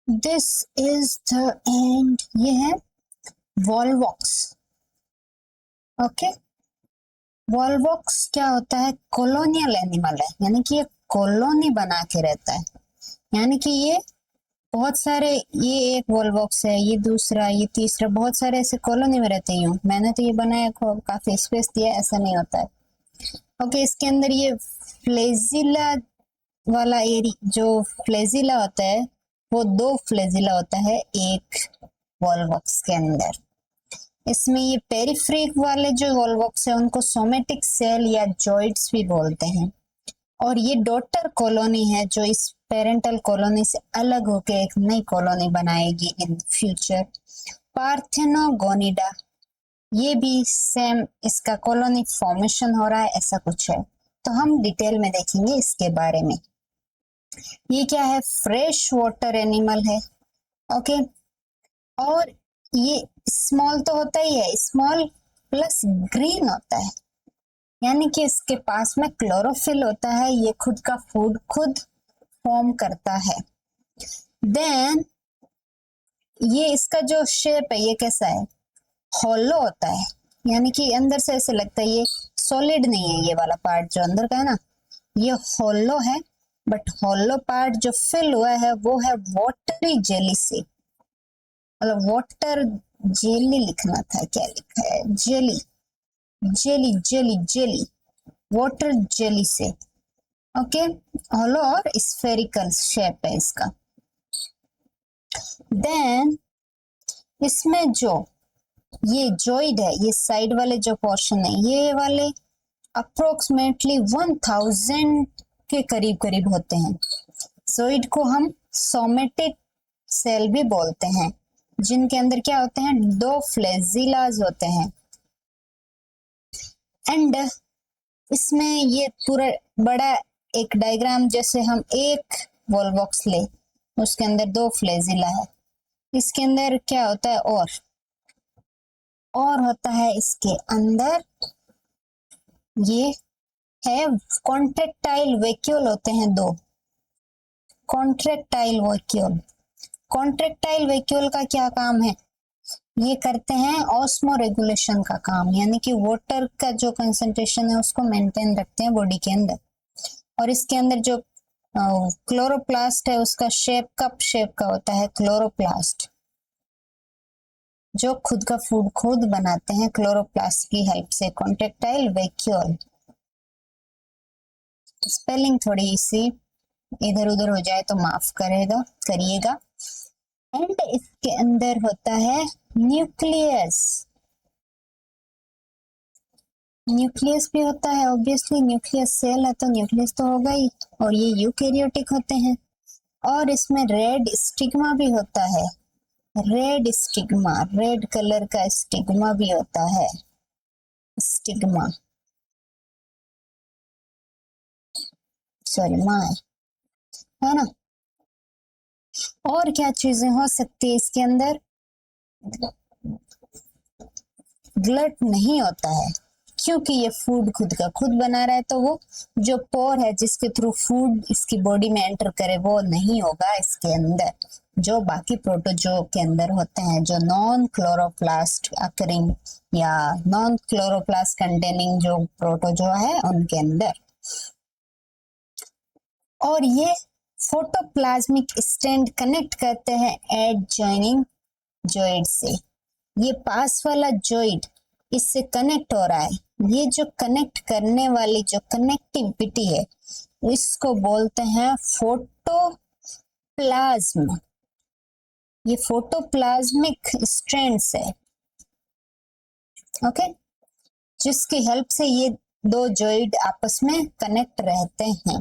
This is the end. ये है Volvox. Okay, Volvox क्या होता है? कॉलोनियल एनिमल है, यानी कि ये कॉलोनी बना के रहता है। यानी कि ये बहुत सारे, ये एक वॉल्वॉक्स है, ये दूसरा, ये तीसरा, बहुत सारे ऐसे कॉलोनी में रहते हैं। मैंने तो ये बनाया, काफी स्पेस दिया, ऐसा नहीं होता है। ओके, इसके अंदर ये फ्लेजिला वाला एरिया, जो फ्लेजिला होता है वो 2 फ्लेजिला होता है एक वॉल्वॉक्स के अंदर। इसमें ये पेरिफ्रिक वाले जो वॉल्वॉक्स है उनको सोमेटिक सेल या जॉइड्स भी बोलते हैं। और ये डॉटर कॉलोनी है जो इस पेरेंटल कॉलोनी से अलग होकर एक नई कॉलोनी बनाएगी इन फ्यूचर। पार्थेनोगोनिडा, ये भी सेम, इसका कॉलोनी फॉर्मेशन हो रहा है, ऐसा कुछ है। तो हम डिटेल में देखेंगे इसके बारे में। ये क्या है? फ्रेश वाटर एनिमल है। ओके, और ये स्मॉल तो होता ही है, स्मॉल प्लस ग्रीन होता है, यानी कि इसके पास में क्लोरोफिल होता है, ये खुद का फूड खुद फॉर्म करता है। देन ये इसका जो शेप है ये कैसा है? हॉलो होता है, यानी कि अंदर से ऐसे लगता है, ये सॉलिड नहीं है। ये वाला पार्ट जो अंदर का है ना, ये हॉलो है, बट हॉलो पार्ट जो फिल हुआ है वो है वाटरी जेली से। मतलब वाटर जेली लिखना था, क्या लिखा है? Jelly, jelly jelly jelly, water jelly से। ओके, हॉलो और स्फेरिकल शेप है इसका। देन इसमें जो ये जॉइड है, ये साइड वाले जो पोर्शन है, ये वाले अप्रोक्सीमेटली 1000 के करीब करीब होते हैं। जॉइड को हम सोमेटिक सेल भी बोलते हैं, जिनके अंदर क्या होते हैं? 2 फ्लेजिलाज होते हैं। एंड इसमें ये पूरा बड़ा एक डायग्राम, जैसे हम एक वॉल्वॉक्स ले, उसके अंदर 2 फ्लेजिला है, इसके अंदर क्या होता है? और होता है इसके अंदर ये है कॉन्ट्रेक्टाइल वैक्यूल होते हैं 2। कॉन्ट्रेक्टाइल वैक्यूल, कॉन्ट्रेक्टाइल वैक्यूल का क्या काम है? ये करते हैं ऑस्मो रेगुलेशन का काम, यानी कि वाटर का जो कंसंट्रेशन है उसको मेंटेन रखते हैं बॉडी के अंदर। और इसके अंदर जो क्लोरोप्लास्ट है उसका शेप कप शेप का होता है, क्लोरोप्लास्ट, जो खुद का फूड खुद बनाते हैं क्लोरोप्लास्ट की हेल्प से। कॉन्ट्रेक्टाइल वैक्यूल, स्पेलिंग थोड़ी सी इधर उधर हो जाए तो माफ करिएगा। एंड इसके अंदर होता है न्यूक्लियस। न्यूक्लियस भी होता है, ऑब्वियसली न्यूक्लियस सेल है तो न्यूक्लियस तो होगा ही। और ये यूकैरियोटिक होते हैं। और इसमें रेड स्टिग्मा भी होता है, रेड स्टिग्मा, रेड कलर का स्टिग्मा भी होता है, स्टिग्मा, सॉरी माँ है ना। और क्या चीजें हो सकती है इसके अंदर? ग्लट नहीं होता है, क्योंकि ये फूड खुद का खुद बना रहा है, तो वो जो पोर है जिसके थ्रू फूड इसकी बॉडी में एंटर करे वो नहीं होगा इसके अंदर, जो बाकी प्रोटोजो के अंदर होते हैं, जो नॉन क्लोरोप्लास्ट अकरिंग या नॉन क्लोरोप्लास्ट कंटेनिंग जो प्रोटोजो है उनके अंदर। और ये फोटोप्लाज्मिक स्टैंड कनेक्ट करते हैं एडजॉइनिंग जॉइड से। ये पास वाला जॉइड इससे कनेक्ट हो रहा है, ये जो कनेक्ट करने वाली जो कनेक्टिविटी है इसको बोलते हैं फोटोप्लाज्म। ये फोटोप्लाज्मिक स्ट्रैंड्स है, ओके, जिसकी हेल्प से ये 2 जॉइड आपस में कनेक्ट रहते हैं।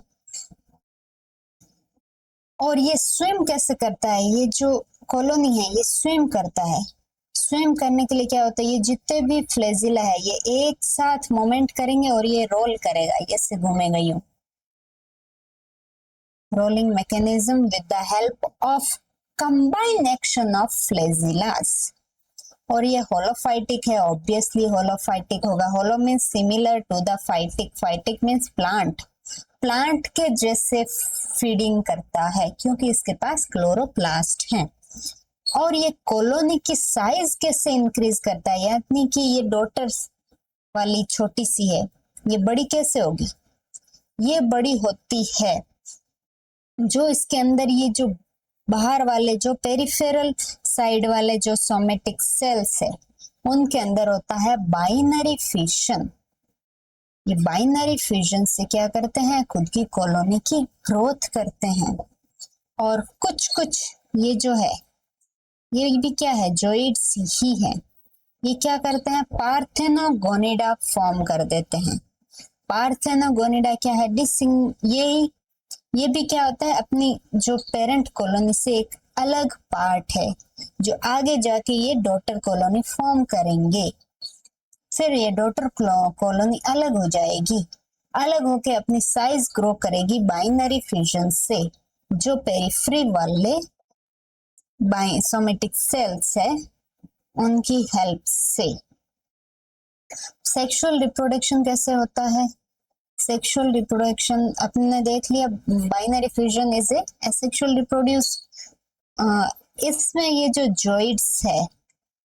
और ये स्विम कैसे करता है? ये जो कॉलोनी है ये स्विम करता है। स्विम करने के लिए क्या होता है? ये जितने भी फ्लेजिला है ये एक साथ मोमेंट करेंगे और ये रोल करेगा, ऐसे घूमेगा यूं, rolling mechanism with the help of combined action of flagellas. और ये होलोफाइटिक है, ऑब्वियसली होलोफाइटिक होगा। Holo means similar to the phytic, phytic means plant, plant के जैसे फीडिंग करता है क्योंकि इसके पास क्लोरोप्लास्ट हैं। और ये कॉलोनी की साइज कैसे इंक्रीज करता है, यानी कि ये डॉटर्स वाली छोटी सी है, ये बड़ी कैसे होगी? ये बड़ी होती है जो इसके अंदर ये जो बाहर वाले जो पेरिफेरल साइड वाले जो सोमेटिक सेल्स है उनके अंदर होता है बाइनरी फिशन। ये बाइनरी फिशन से क्या करते हैं, खुद की कॉलोनी की ग्रोथ करते हैं। और कुछ कुछ ये जो है ये भी क्या है, जोइड्स ही है। ये क्या करते हैं, पार्थेनोगोनिडा फॉर्म कर देते हैं। पार्थेनोगोनिडा क्या है, ये भी क्या होता है, अपनी जो पेरेंट कॉलोनी से एक अलग पार्ट है जो आगे जाके ये डॉटर कॉलोनी फॉर्म करेंगे। फिर ये डॉटर कॉलोनी अलग हो जाएगी, अलग होके अपनी साइज ग्रो करेगी बाइनरी फ्यूजन से, जो पेरिफेरी वाले सोमेटिक सेल्स है उनकी हेल्प से। सेक्सुअल रिप्रोडक्शन कैसे होता है? सेक्सुअल रिप्रोडक्शन अपने देख लिया, binary fusion is a asexual reproduce. इसमें ये जो जॉइड्स है,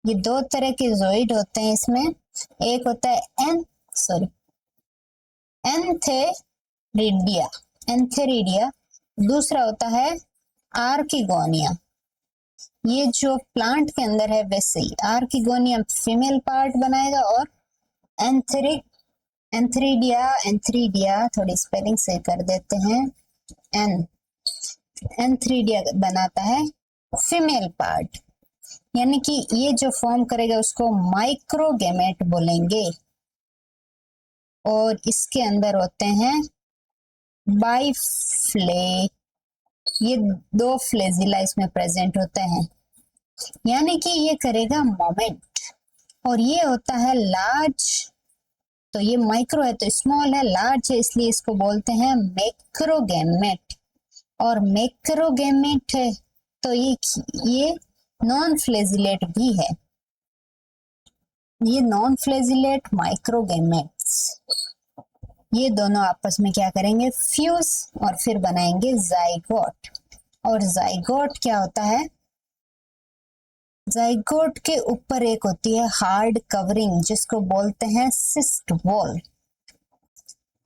ये दो तरह के जॉइड होते हैं इसमें। एक होता है एंथेरिडिया, दूसरा होता है आर्किगोनिया। ये जो प्लांट के अंदर है वैसे ही आर्किगोनिया फीमेल पार्ट बनाएगा और एंथेरिडिया थोड़ी स्पेलिंग से कर देते हैं, एंथेरिडिया बनाता है फीमेल पार्ट। यानी कि ये जो फॉर्म करेगा उसको माइक्रोगेमेट बोलेंगे। और इसके अंदर होते हैं बाइफ्ले, ये दो फ्लेजिला इसमें प्रेजेंट होते हैं। यानी कि ये करेगा मोमेंट। और ये होता है लार्ज, तो ये माइक्रो है तो स्मॉल है, लार्ज है इसलिए इसको बोलते हैं मैक्रोगेमेट। और मैक्रोगेमेट है तो ये नॉन फ्लेजिलेट भी है, ये नॉन फ्लेजिलेट माइक्रोगेमेट्स। ये दोनों आपस में क्या करेंगे, फ्यूज और फिर बनाएंगे जाइगोट। और जाइगोट क्या होता है, जाइगोट के ऊपर एक होती है हार्ड कवरिंग जिसको बोलते हैं सिस्ट वॉल।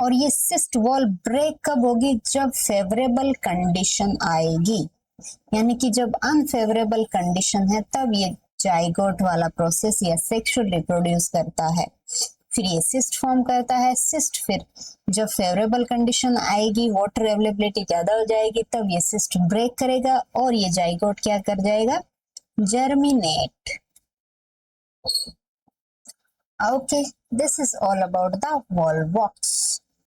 और ये सिस्ट वॉल ब्रेक कब होगी, जब फेवरेबल कंडीशन आएगी। यानी कि जब अनफेवरेबल कंडीशन है तब ये जाइगोट वाला प्रोसेस या सेक्सुअल रिप्रोड्यूस करता है। फिर ये सिस्ट फॉर्म करता है। सिस्ट फिर जब फेवरेबल कंडीशन आएगी, वाटर अवेलेबिलिटी ज्यादा हो जाएगी, तब ये सिस्ट ब्रेक करेगा और ये जाइगोट क्या कर जाएगा, germinate. Okay, this is all about the volvox.